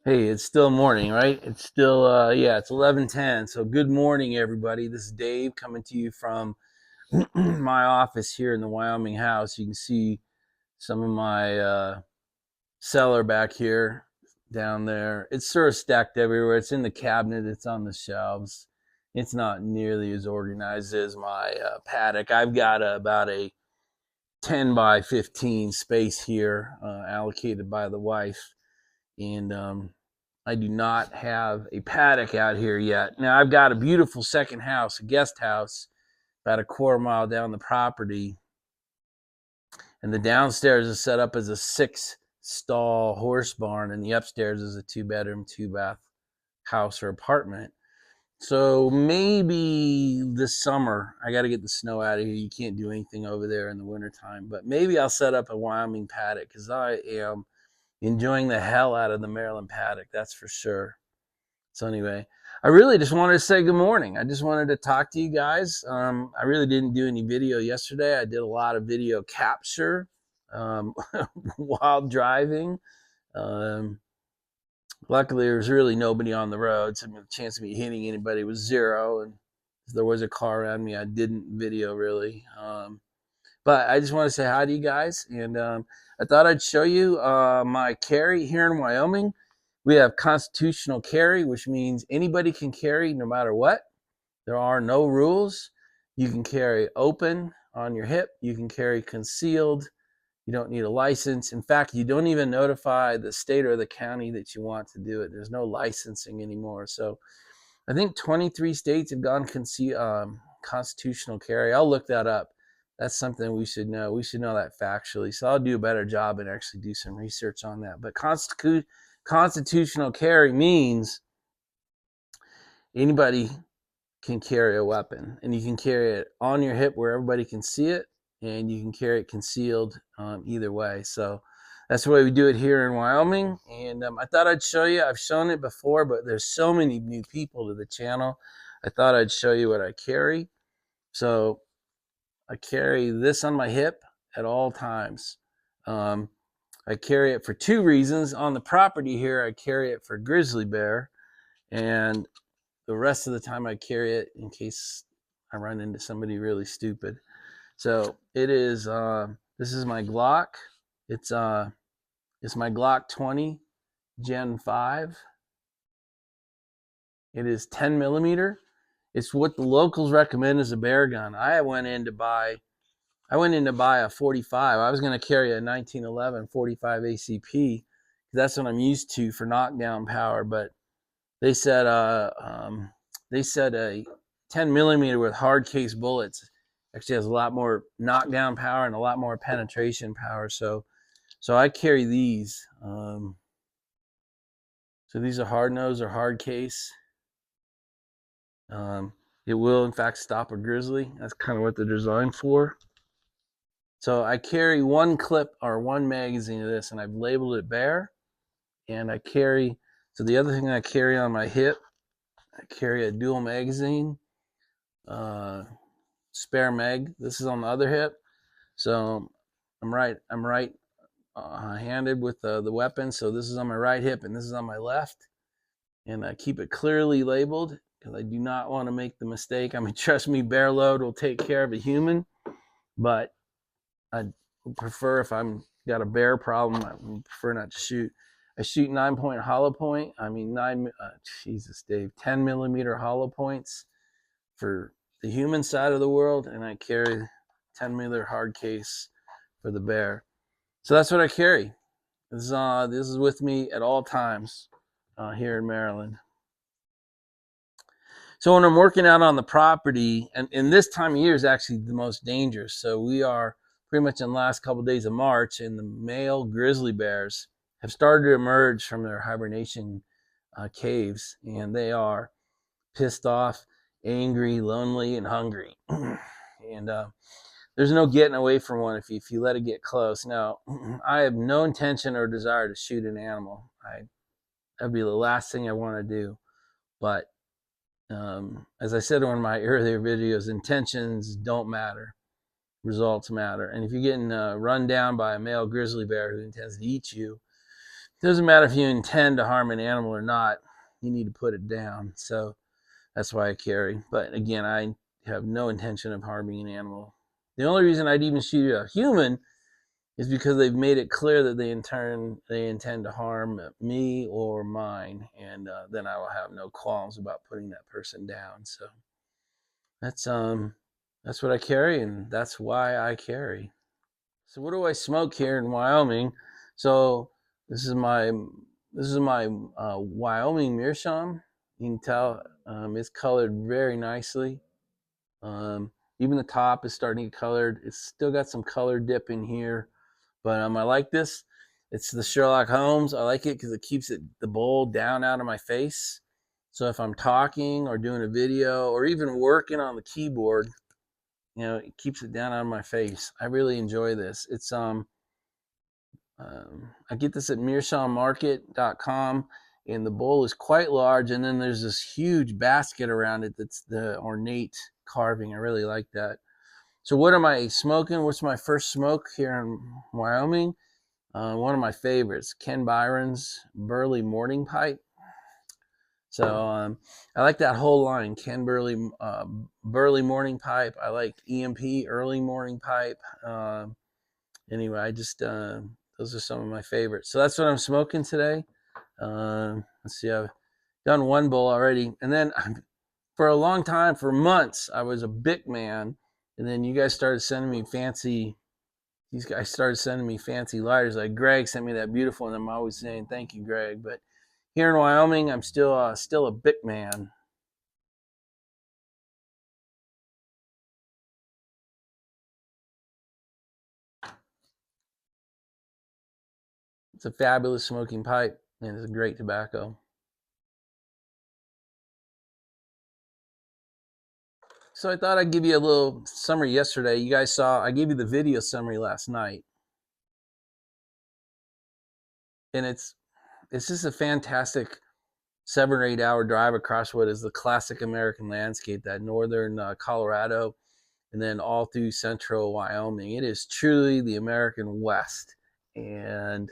Hey, it's still morning, right? It's still, yeah, it's 11:10. So good morning, everybody. This is Dave coming to you from my office here in the Wyoming house. You can see some of my cellar back here, down there. It's sort of stacked everywhere. It's in the cabinet. It's on the shelves. It's not nearly as organized as my paddock. I've got about a 10 by 15 space here allocated by the wife, and I do not have a paddock out here yet. Now I've got a beautiful second house, a guest house, about a quarter mile down the property, and the downstairs is set up as a 6 stall horse barn, and the upstairs is a 2 bedroom, 2 bath house or apartment. So maybe this summer, I got to get the snow out of here. You can't do anything over there in the wintertime, but maybe I'll set up a Wyoming paddock because I am enjoying the hell out of the Maryland paddock, that's for sure. So anyway, I really just wanted to say good morning. I just wanted to talk to you guys. I really didn't do any video yesterday. I did a lot of video capture um, while driving. Um, Luckily, there was really nobody on the road, so the chance of me hitting anybody was zero. And if there was a car around me, I didn't video really. But I just want to say hi to you guys, and I thought I'd show you my carry here in Wyoming. We have constitutional carry, which means anybody can carry no matter what. There are no rules. You can carry open on your hip. You can carry concealed. You don't need a license. In fact, you don't even notify the state or the county that you want to do it. There's no licensing anymore. So I think 23 states have gone constitutional carry. I'll look that up. That's something we should know. We should know that factually. So I'll do a better job and actually do some research on that. But constitutional carry means anybody can carry a weapon, and you can carry it on your hip where everybody can see it, and you can carry it concealed either way. So that's the way we do it here in Wyoming. And I thought I'd show you. I've shown it before, but there's so many new people to the channel. I thought I'd show you what I carry. So I carry this on my hip at all times. I carry it for two reasons. On the property here, I carry it for grizzly bear, and the rest of the time I carry it in case I run into somebody really stupid. So it is. This is my Glock. It's my Glock 20 Gen 5. It is 10 millimeter. It's what the locals recommend as a bear gun. I went in to buy a 45. I was going to carry a 1911 45 ACP. That's what I'm used to for knockdown power. But they said a 10 millimeter with hard case bullets actually has a lot more knockdown power and a lot more penetration power. So I carry these. So these are hard nose or hard case. It will in fact stop a grizzly. That's kind of what they're designed for. So I carry one clip or one magazine of this, and I've labeled it bear. And so the other thing I carry on my hip, I carry a dual magazine, spare mag. This is on the other hip. So I'm right handed with the weapon. So this is on my right hip and this is on my left. And I keep it clearly labeled because I do not want to make the mistake. I mean, trust me, bear load will take care of a human, but I prefer, if I'm got a bear problem, I prefer not to shoot. I shoot 9-point hollow point. I mean, Jesus, Dave, 10 millimeter hollow points for the human side of the world, and I carry 10 millimeter hard case for the bear. So that's what I carry. This is with me at all times here in Maryland. So when I'm working out on the property, and this time of year is actually the most dangerous. So we are pretty much in the last couple of days of March, and the male grizzly bears have started to emerge from their hibernation caves, and they are pissed off, angry, lonely, and hungry. And there's no getting away from one if you let it get close. Now, I have no intention or desire to shoot an animal. That'd be the last thing I want to do. But as I said in one of my earlier videos, intentions don't matter. Results matter. And if you're getting run down by a male grizzly bear who intends to eat you, doesn't matter if you intend to harm an animal or not, you need to put it down. So that's why I carry. But again, I have no intention of harming an animal. The only reason I'd even shoot a human is because they've made it clear that they intend to harm me or mine, and then I will have no qualms about putting that person down. So that's that's what I carry, and that's why I carry. So what do I smoke here in Wyoming? So this is my Wyoming meerschaum. You can tell it's colored very nicely. Um, Even the top is starting to get colored. It's still got some color dip in here, but I like this. It's the Sherlock Holmes. I like it because it keeps the bowl down out of my face. So if I'm talking or doing a video or even working on the keyboard, it keeps it down out of my face. I really enjoy this. It's I get this at meerschaummarket.com, and the bowl is quite large, and then there's this huge basket around it that's the ornate carving. I really like that. So what am I smoking? What's my first smoke here in Wyoming? One of my favorites, Ken Byron's Burley Morning Pipe. So I like that whole line, Ken Burley Morning Pipe. I like EMP Early Morning Pipe. Anyway, I just those are some of my favorites. So that's what I'm smoking today. Let's see, I've done one bowl already, and then for a long time, for months, I was a Bic man, and then you guys started sending me fancy. These guys started sending me fancy lighters. Like Greg sent me that beautiful, and I'm always saying thank you, Greg. But here in Wyoming, I'm still a Bic man. It's a fabulous smoking pipe, and it's a great tobacco. So I thought I'd give you a little summary yesterday. You guys saw I gave you the video summary last night, and it's just a fantastic 7 or 8 hour drive across what is the classic American landscape, that northern Colorado, and then all through central Wyoming. It is truly the American West, and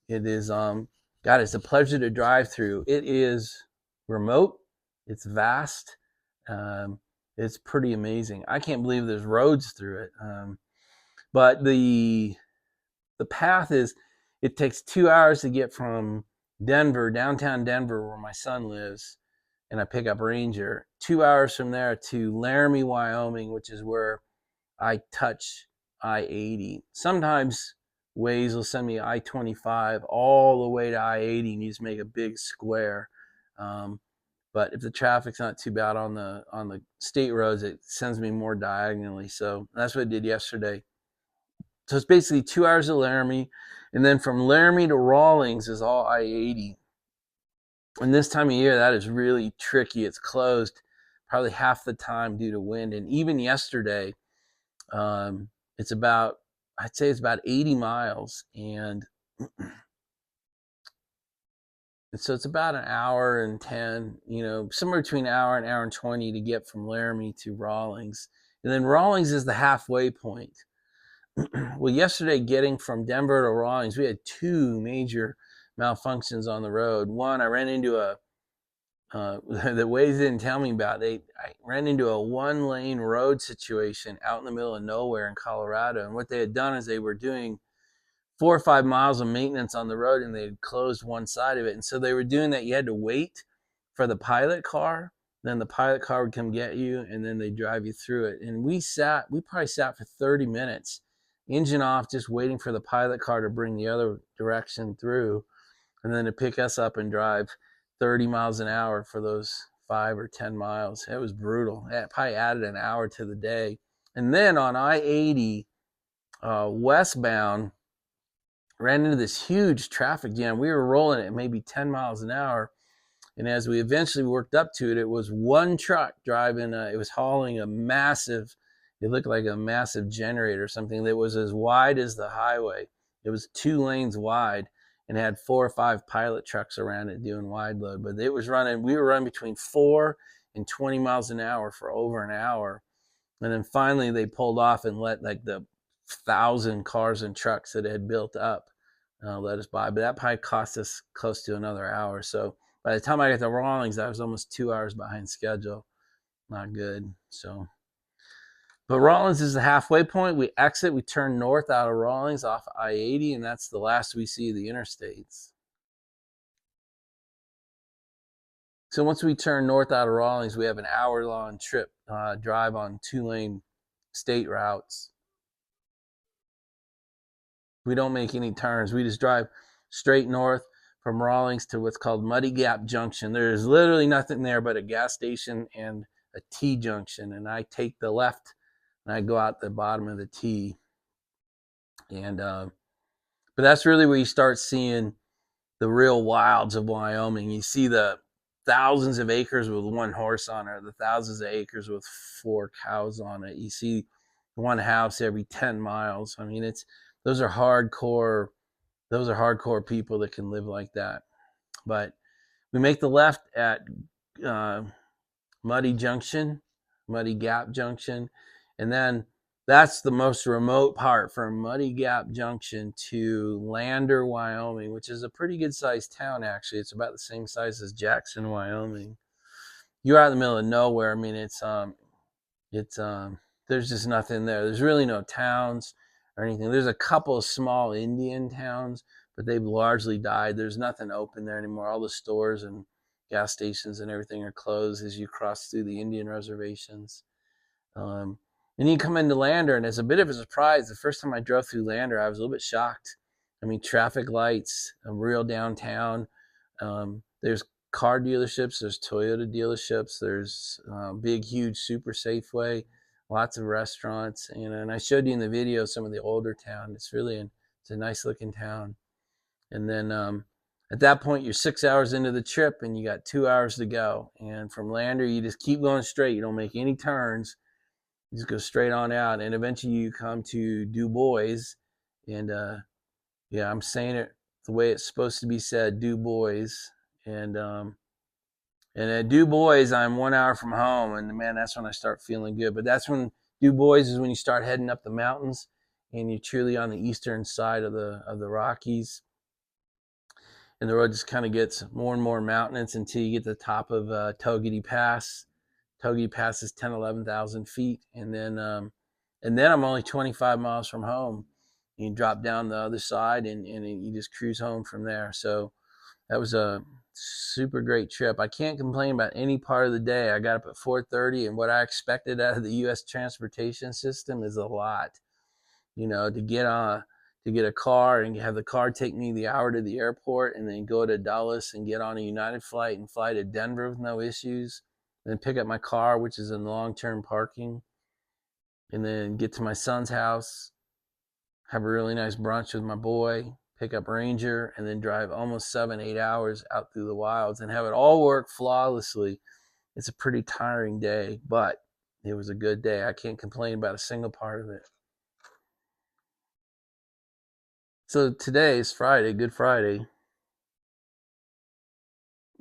it is God, it's a pleasure to drive through. It is remote, it's vast, um, it's pretty amazing. I can't believe there's roads through it. But the path is, it takes 2 hours to get from Denver, downtown Denver, where my son lives, and I pick up Ranger. 2 hours from there to Laramie, Wyoming, which is where I touch I-80. Sometimes Waze will send me I-25 all the way to I-80, and you just make a big square. But if the traffic's not too bad on the state roads, it sends me more diagonally. So that's what I did yesterday. So it's basically 2 hours to Laramie, and then from Laramie to Rawlings is all I-80. And this time of year, that is really tricky. It's closed probably half the time due to wind. And even yesterday, it's about, I'd say it's about 80 miles. And so it's about an hour and 10, somewhere between an hour and 20 to get from Laramie to Rawlings. And then Rawlings is the halfway point. Well, yesterday, getting from Denver to Rawlings, we had two major malfunctions on the road. One, I ran into the Waze didn't tell me about. I ran into a one-lane road situation out in the middle of nowhere in Colorado. And what they had done is they were doing 4 or 5 miles of maintenance on the road, and they had closed one side of it. And so they were doing that. You had to wait for the pilot car. Then the pilot car would come get you, and then they'd drive you through it. And we probably sat for 30 minutes, engine off, just waiting for the pilot car to bring the other direction through, and then to pick us up and drive 30 miles an hour for those 5 or 10 miles. It was brutal. It probably added an hour to the day. And then on I-80 westbound, ran into this huge traffic jam. We were rolling at maybe 10 miles an hour. And as we eventually worked up to it, it was one truck driving, it was hauling a massive, it looked like a massive generator or something that was as wide as the highway. It was 2 lanes wide and had 4 or 5 pilot trucks around it doing wide load. But we were running between 4 and 20 miles an hour for over an hour. And then finally they pulled off and let like the 1,000 cars and trucks that had built up let us by. But that probably cost us close to another hour. So by the time I got to Rawlings, I was almost 2 hours behind schedule. Not good. So, but Rawlings is the halfway point. We exit, we turn north out of Rawlings off I-80, and that's the last we see of the interstates. So once we turn north out of Rawlings, we have an hour-long trip, drive on 2-lane state routes. We don't make any turns. We just drive straight north from Rawlings to what's called Muddy Gap Junction. There's literally nothing there but a gas station and a T junction, and I take the left and I go out the bottom of the T. And but that's really where you start seeing the real wilds of Wyoming. You see the thousands of acres with one horse on it, the thousands of acres with 4 cows on it. You see one house every 10 miles. I mean, those are hardcore people that can live like that. But we make the left at uh, Muddy Gap Junction, and then that's the most remote part from Muddy Gap Junction to Lander, Wyoming, which is a pretty good sized town, actually. It's about the same size as Jackson, Wyoming. You're out in the middle of nowhere. I mean, it's there's just nothing there. There's really no towns or anything. There's a couple of small Indian towns, but they've largely died. There's nothing open there anymore. All the stores and gas stations and everything are closed as you cross through the Indian reservations. And you come into Lander, and it's a bit of a surprise. The first time I drove through Lander, I was a little bit shocked. I mean, traffic lights, a real downtown. There's car dealerships, there's Toyota dealerships, there's big, huge super Safeway, lots of restaurants. And I showed you in the video some of the older town. It's a nice looking town. And then at that point, you're 6 hours into the trip, and you got 2 hours to go. And from Lander, you just keep going straight. You don't make any turns. You just go straight on out, and eventually you come to Du Bois. And yeah, I'm saying it the way it's supposed to be said, Du Bois. And at Du Bois, I'm 1 hour from home, and man, that's when I start feeling good. But that's when Du Bois is when you start heading up the mountains, and you're truly on the eastern side of the Rockies. And the road just kind of gets more and more mountainous until you get to the top of Togety Pass. Togety Pass is 10, 11,000 feet, and then I'm only 25 miles from home. You drop down the other side, and you just cruise home from there. So that was a super great trip. I can't complain about any part of the day. I got up at 4:30, and what I expected out of the U.S. transportation system is a lot. To get a car and have the car take me the hour to the airport, and then go to Dulles and get on a United flight and fly to Denver with no issues, and then pick up my car, which is in long-term parking, and then get to my son's house, have a really nice brunch with my boy, pick up Ranger, and then drive almost 7-8 hours out through the wilds and have it all work flawlessly. It's a pretty tiring day, but it was a good day. I can't complain about a single part of it. So today is Friday, Good Friday.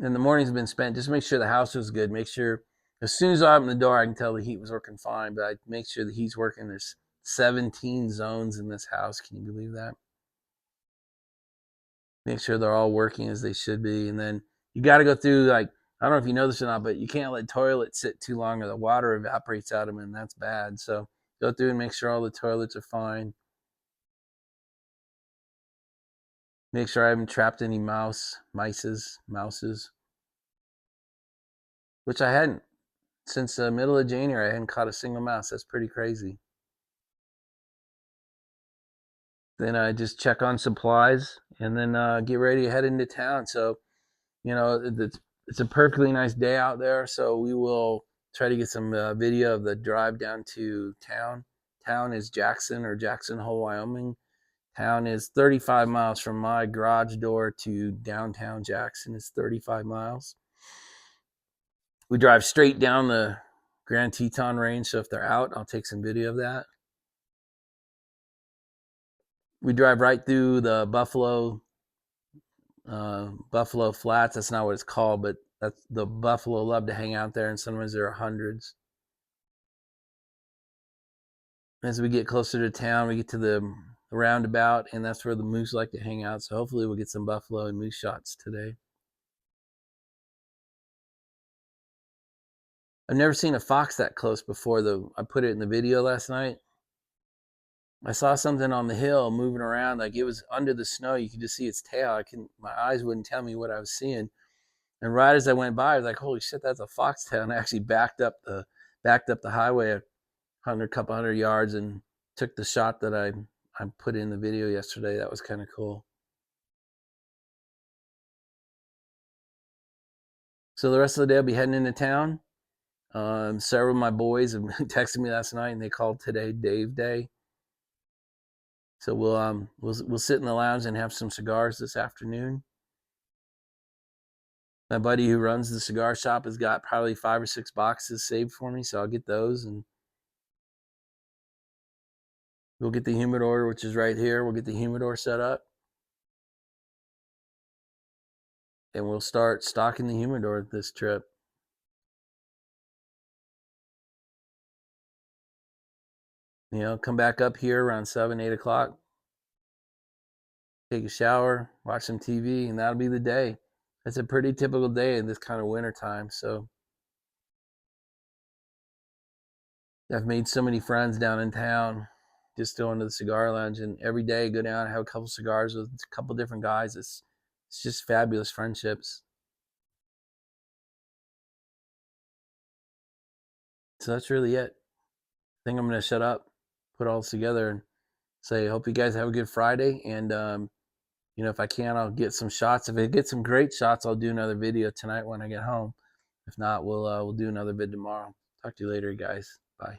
And the morning's been spent. Just make sure the house was good. Make sure as soon as I open the door, I can tell the heat was working fine, but I make sure the heat's working. There's 17 zones in this house. Can you believe that? Make sure they're all working as they should be. And then you got to go through, like, I don't know if you know this or not, but you can't let toilets sit too long or the water evaporates out of them, and that's bad. So go through and make sure all the toilets are fine. Make sure I haven't trapped any mouses, which I hadn't. Since the middle of January, I hadn't caught a single mouse. That's pretty crazy. Then I just check on supplies, and then get ready to head into town. So, it's a perfectly nice day out there. So we will try to get some video of the drive down to town. Town is Jackson or Jackson Hole, Wyoming. Town is 35 miles from my garage door to downtown Jackson. It's 35 miles. We drive straight down the Grand Teton Range. So if they're out, I'll take some video of that. We drive right through the Buffalo Flats. That's not what it's called, but that's the buffalo love to hang out there, and sometimes there are hundreds. As we get closer to town, we get to the roundabout, and that's where the moose like to hang out. So hopefully we'll get some buffalo and moose shots today. I've never seen a fox that close before, though. I put it in the video last night. I saw something on the hill moving around, like it was under the snow. You could just see its tail. My eyes wouldn't tell me what I was seeing. And right as I went by, I was like, "Holy shit, that's a foxtail!" And I actually backed up the highway a couple hundred yards and took the shot that I put in the video yesterday. That was kind of cool. So the rest of the day, I'll be heading into town. Several of my boys have texted me last night, and they called today Dave Day. So we'll sit in the lounge and have some cigars this afternoon. My buddy who runs the cigar shop has got probably 5 or 6 boxes saved for me, so I'll get those, and we'll get the humidor, which is right here. We'll get the humidor set up, and we'll start stocking the humidor this trip. You know, come back up here around 7, 8 o'clock, take a shower, watch some TV, and that'll be the day. It's a pretty typical day in this kind of winter time. So I've made so many friends down in town just going to the cigar lounge, and every day go down and have a couple cigars with a couple different guys. It's just fabulous friendships. So that's really it. I think I'm going to shut up, put all this together, and say, hope you guys have a good Friday. And, if I can, I'll get some shots. If I get some great shots, I'll do another video tonight when I get home. If not, we'll do another vid tomorrow. Talk to you later, guys. Bye.